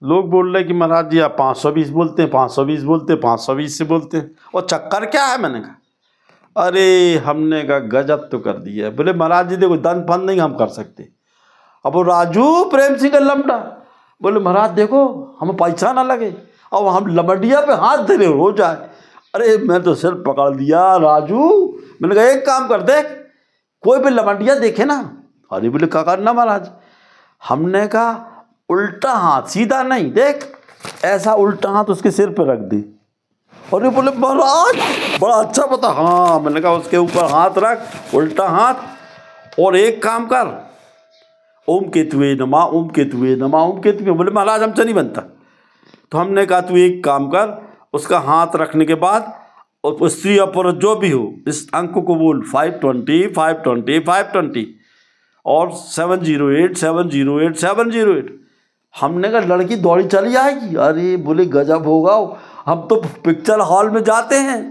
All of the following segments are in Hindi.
लोग बोल रहे कि महाराज जी आप 520 बोलते हैं, 520 बोलते हैं, 520 से बोलते हैं, और चक्कर क्या है? मैंने कहा अरे हमने कहा गजब तो कर दिया है। बोले महाराज जी देखो दन फन नहीं हम कर सकते। अब वो राजू प्रेम सिंह का लमड़ा बोले महाराज देखो हमें पैसा ना लगे और हम लमडिया पे हाथ धरे हो जाए। अरे मैं तो सिर पकड़ दिया राजू। मैंने कहा एक काम कर दे, कोई भी लमडिया देखे ना, अरे बोले क्या करना महाराज? हमने कहा उल्टा हाथ, सीधा नहीं, देख ऐसा उल्टा हाथ उसके सिर पे रख दे। अरे बोले महाराज बड़ा अच्छा पता। हाँ मैंने कहा उसके ऊपर हाथ रख, उल्टा हाथ, और एक काम कर ओम केतुवे नमा, ओम केतुवे नमा, ओम केतुवे। बोले महाराज हमसे नहीं बनता। तो हमने कहा तू एक काम कर, उसका हाथ रखने के बाद और स्त्री अपर जो भी हो इस अंक को बोल 520 520 520 और 708 708 708। हमने कहा लड़की दौड़ी चली आएगी। अरे बोले गजब होगा, हम तो पिक्चर हॉल में जाते हैं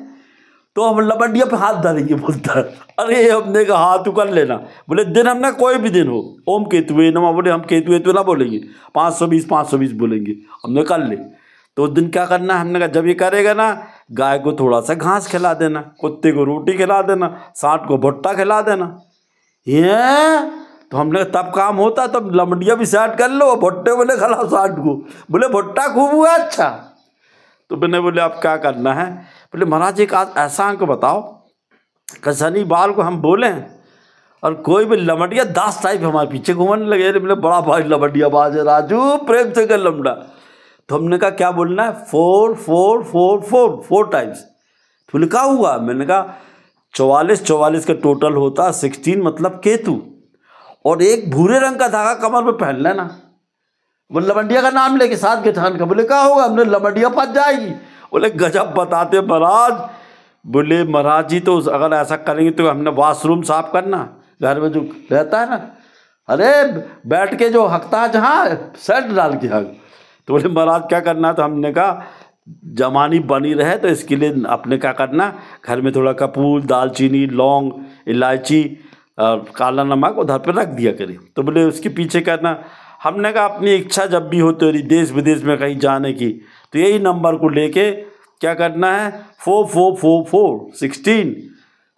तो हम लबडिया पे हाथ डालेंगे। बोलता है अरे हमने कहा हाथ कर लेना। बोले दिन हमने कोई भी दिन हो ओम केतुवे नमा, बोले हम केतुवे ना बोलेंगे, 520 बोलेंगे। हमने कर ले। तो उस दिन क्या करना है? हमने कहा जब ये करेगा ना, गाय को थोड़ा सा घास खिला देना, कुत्ते को रोटी खिला देना, सांड को भुट्टा खिला देना। ये तो हमने तब काम होता, तब लमडिया भी सेट कर लो, भुट्टे बोले खिलाओ सांड को। बोले भुट्टा खूब हुआ अच्छा। तो मैंने बोले अब क्या करना है? बोले महाराज एक आज ऐसा अंक बताओ कि शनिवार को हम बोले और कोई भी लमडिया 10 टाइप हमारे पीछे घूमने लगे। बोले बड़ा भाई लमडिया बाज है राजू, प्रेम से कर लमडा। तो हमने कहा क्या बोलना है? 4 4 4 4 4 टाइम्स। तो बोले क्या हुआ? मैंने कहा 44 का टोटल होता 16, मतलब केतु, और एक भूरे रंग का धागा कमर में पहन लेना। बोले लमडिया का नाम लेके साथ के ठान का। बोले क्या होगा? हमने लमडिया फंस जाएगी। बोले गजब बताते महाराज। बोले महाराज जी तो अगर ऐसा करेंगे तो हमने वॉशरूम साफ करना, घर में जो रहता है ना, अरे बैठ के जो हकता है जहाँ सेट डाल के हक। तो बोले महाराज क्या करना है? तो हमने कहा जमानी बनी रहे तो इसके लिए अपने क्या करना, घर में थोड़ा कपूर, दालचीनी, लौंग, इलायची और काला नमक उधर पर रख दिया करें। तो बोले उसके पीछे करना। हमने कहा अपनी इच्छा जब भी हो तेरी देश विदेश में कहीं जाने की, तो यही नंबर को लेके क्या करना है 4 4 4 4 16।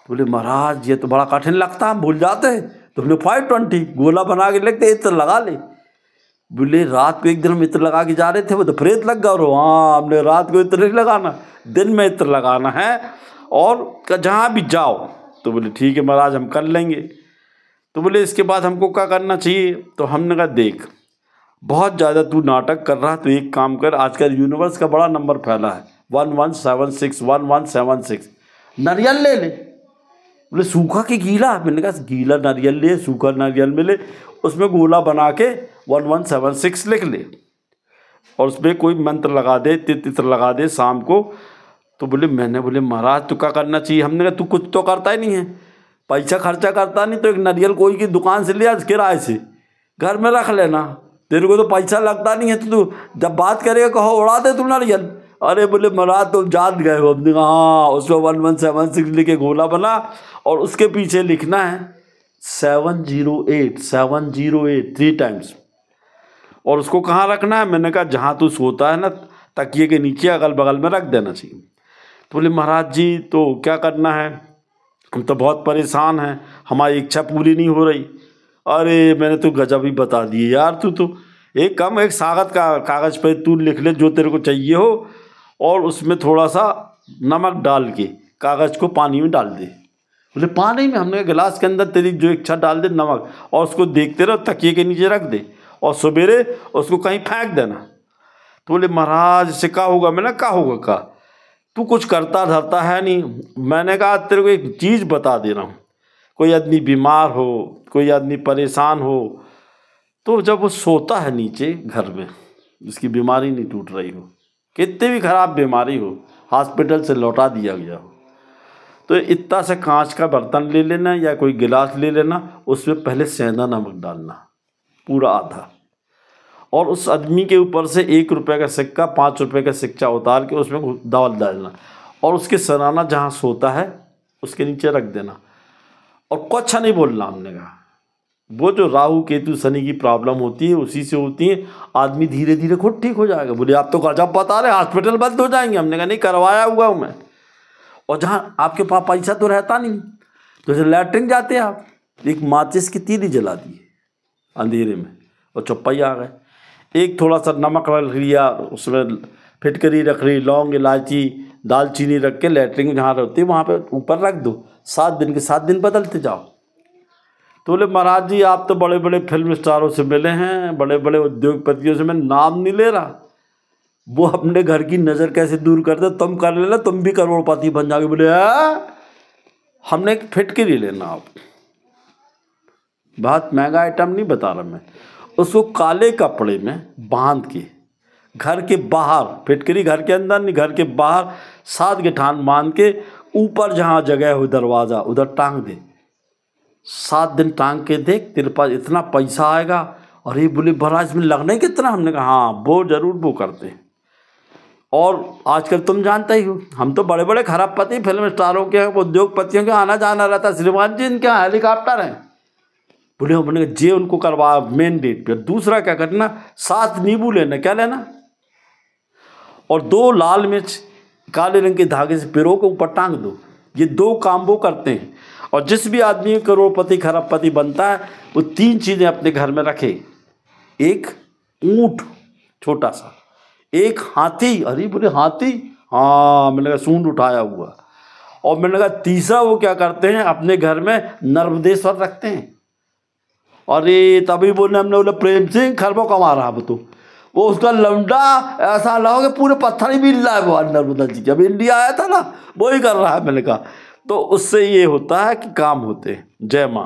बोले महाराज ये तो बड़ा कठिन लगता है, हम भूल जाते हैं। तो हमने 520 गोला बना के लिखते इत्र लगा ले। बोले रात को एक दिन हम इत्र लगा के जा रहे थे, वो तो प्रेत लग गया। और हाँ हमने रात को इत्र नहीं लगाना, दिन में इत्र लगाना है और जहाँ भी जाओ। तो बोले ठीक है महाराज हम कर लेंगे। तो बोले इसके बाद हमको क्या करना चाहिए? तो हमने कहा देख बहुत ज़्यादा तू नाटक कर रहा है तो एक काम कर, आजकल यूनिवर्स का बड़ा नंबर फैला है 1176 1176, नारियल ले ले। बोले सूखा कि गीला? मैंने कहा गीला नारियल ले, सूखा नारियल में ले, उसमें गोला बना के 1176 लिख ले और उसमें कोई मंत्र लगा दे, तित्र लगा दे शाम को। तो बोले मैंने बोले महाराज तो क्या करना चाहिए? हमने कहा तू कुछ तो करता ही नहीं है, पैसा खर्चा करता नहीं, तो एक नारियल कोई की दुकान से ले आज किराए से घर में रख लेना, तेरे को तो पैसा लगता नहीं है, तो तू जब बात करेगा कहो उड़ा दे तू नारियल। अरे बोले महाराज तुम जान गए हो। हमने कहा हाँ, उसमें 1176 लिखे गोला बना और उसके पीछे लिखना है 708 708 3 टाइम्स। और उसको कहाँ रखना है? मैंने कहा जहाँ तू सोता है ना तकिए के नीचे अगल बगल में रख देना चाहिए। तो बोले महाराज जी तो क्या करना है? हम तो बहुत परेशान हैं, हमारी इच्छा पूरी नहीं हो रही। अरे मैंने तो गजब ही बता दिए यार। तू तो एक कागज़ पे तू लिख ले जो तेरे को चाहिए हो और उसमें थोड़ा सा नमक डाल के कागज़ को पानी में डाल दे। बोले पानी में? हमने गिलास के अंदर तेरी जो इच्छा डाल दे नमक, और उसको देखते रहो, तकिए के नीचे रख दे और सवेरे उसको कहीं फेंक देना। तो बोले महाराज इससे क्या होगा? मैंने क्या होगा का? तू कुछ करता धरता है नहीं। मैंने कहा तेरे को एक चीज़ बता दे रहा हूँ, कोई आदमी बीमार हो, कोई आदमी परेशान हो, तो जब वो सोता है नीचे घर में, जिसकी बीमारी नहीं टूट रही हो, कितनी भी खराब बीमारी हो, हॉस्पिटल से लौटा दिया गया हो, तो इतना से कांच का बर्तन ले लेना या कोई गिलास ले लेना, उसमें पहले सेंधा नमक डालना पूरा आधा, और उस आदमी के ऊपर से 1 रुपये का सिक्का, 5 रुपये का सिक्का उतार के उसमें दाल डालना और उसके सराना जहाँ सोता है उसके नीचे रख देना और कुछ अच्छा नहीं बोलना। हमने कहा वो जो राहु केतु शनि की प्रॉब्लम होती है उसी से होती है। आदमी धीरे धीरे खुद ठीक हो जाएगा। बोले आप तो गजब बता रहे, हॉस्पिटल बंद हो जाएंगे। हमने कहा नहीं, करवाया हुआ हूँ मैं। और जहाँ आपके पास पैसा तो रहता नहीं, तो जैसे लैट्रिन जाते आप, एक माचिस की तीली जला दी अंधेरे में और चौपाई आ गए। एक थोड़ा सा नमक रख लिया, उसमें फिटकरी रख ली, लौंग इलायची दालचीनी रख के लैट्रिन जहाँ रहती है वहाँ पे ऊपर रख दो। 7 दिन के 7 दिन बदलते जाओ। तो बोले महाराज जी आप तो बड़े बड़े फिल्म स्टारों से मिले हैं, बड़े बड़े उद्योगपतियों से, मैं नाम नहीं ले रहा, वो अपने घर की नज़र कैसे दूर करते, तुम कर लेना, तुम भी करोड़पति बन जाओगे। बोले हमने एक फिटकरी लेना, आप बहुत महंगा आइटम नहीं बता रहा मैं, उसको काले कपड़े में बांध के घर के बाहर, फिटकरी घर के अंदर नहीं, घर के बाहर 7 गिठान बांध के ऊपर जहाँ जगह हो दरवाज़ा उधर टांग दे। 7 दिन टांग के देख, तेरे पास इतना पैसा आएगा। और ये बोले महाराज इसमें लगना ही कितना? हमने कहा हाँ वो जरूर वो करते हैं। और आजकल तुम जानते ही हो, हम तो बड़े बड़े खरबपति फिल्म स्टारों के उद्योगपतियों के आना जाना रहता है। श्रीमान जी इनके हेलीकॉप्टर हैं। बोले हमने जे उनको करवा मेन डेट पे। दूसरा क्या करना, 7 नींबू लेना। क्या लेना? और 2 लाल मिर्च काले रंग के धागे से पिरो के ऊपर टांग दो। ये 2 काम वो करते हैं। और जिस भी आदमी करोड़पति खरबपति बनता है वो 3 चीज़ें अपने घर में रखे। एक ऊंट छोटा सा, एक हाथी। अरे बोले हाथी, हाँ मैंने कहा सूंड उठाया हुआ। और मैंने कहा तीसरा वो क्या करते हैं, अपने घर में नर्मदेश्वर रखते हैं। अरे तभी बोले हमने, बोले प्रेम सिंह खरबों कमा रहा वो उसका लौंडा ऐसा लगा कि पूरे पत्थर ही मिल रहा है भगवान नर्मदा जी। जब इंडिया आया था ना वो ही कर रहा है। मैंने कहा तो उससे ये होता है कि काम होते हैं। जय माँ।